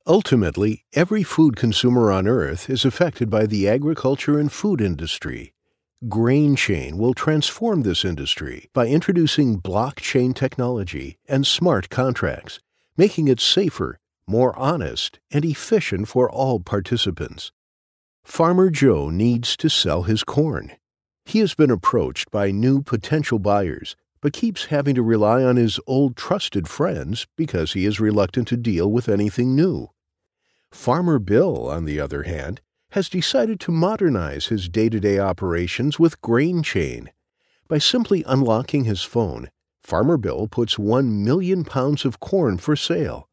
Ultimately, every food consumer on Earth is affected by the agriculture and food industry. GrainChain will transform this industry by introducing blockchain technology and smart contracts, making it safer, more honest, and efficient for all participants. Farmer Joe needs to sell his corn. He has been approached by new potential buyers, but keeps having to rely on his old trusted friends because he is reluctant to deal with anything new. Farmer Bill, on the other hand, has decided to modernize his day-to-day operations with GrainChain. By simply unlocking his phone, Farmer Bill puts 1 million pounds of corn for sale.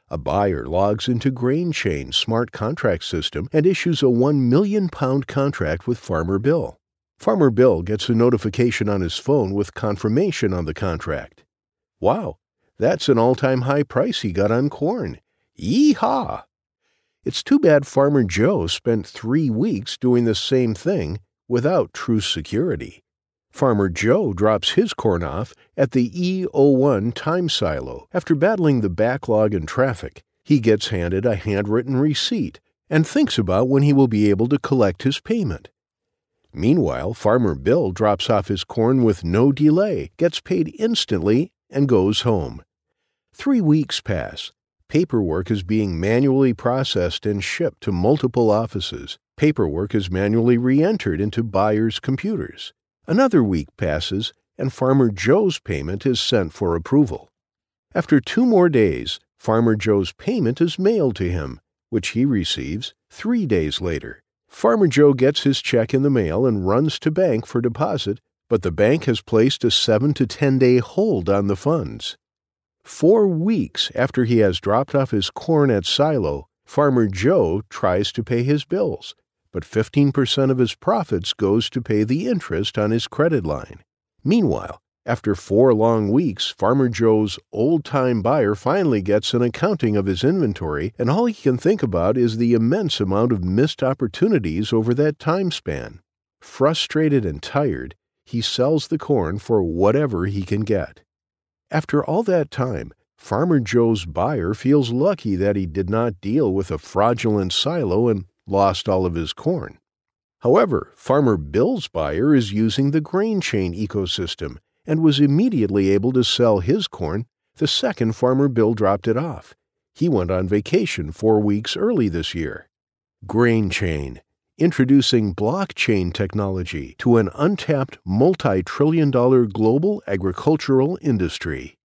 A buyer logs into GrainChain's smart contract system and issues a 1 million pound contract with Farmer Bill. Farmer Bill gets a notification on his phone with confirmation on the contract. Wow, that's an all-time high price he got on corn. Yee-haw! It's too bad Farmer Joe spent 3 weeks doing the same thing without true security. Farmer Joe drops his corn off at the E01 time silo. After battling the backlog and traffic, he gets handed a handwritten receipt and thinks about when he will be able to collect his payment. Meanwhile, Farmer Bill drops off his corn with no delay, gets paid instantly, and goes home. 3 weeks pass. Paperwork is being manually processed and shipped to multiple offices. Paperwork is manually re-entered into buyers' computers. Another week passes, and Farmer Joe's payment is sent for approval. After 2 more days, Farmer Joe's payment is mailed to him, which he receives 3 days later. Farmer Joe gets his check in the mail and runs to bank for deposit, but the bank has placed a 7 to 10 day hold on the funds. 4 weeks after he has dropped off his corn at silo, Farmer Joe tries to pay his bills, but 15% of his profits goes to pay the interest on his credit line. Meanwhile, after 4 long weeks, Farmer Joe's old-time buyer finally gets an accounting of his inventory, and all he can think about is the immense amount of missed opportunities over that time span. Frustrated and tired, he sells the corn for whatever he can get. After all that time, Farmer Joe's buyer feels lucky that he did not deal with a fraudulent silo and lost all of his corn. However, Farmer Bill's buyer is using the GrainChain ecosystem and was immediately able to sell his corn the second Farmer Bill dropped it off. He went on vacation 4 weeks early this year. GrainChain, introducing blockchain technology to an untapped multi-trillion-dollar global agricultural industry.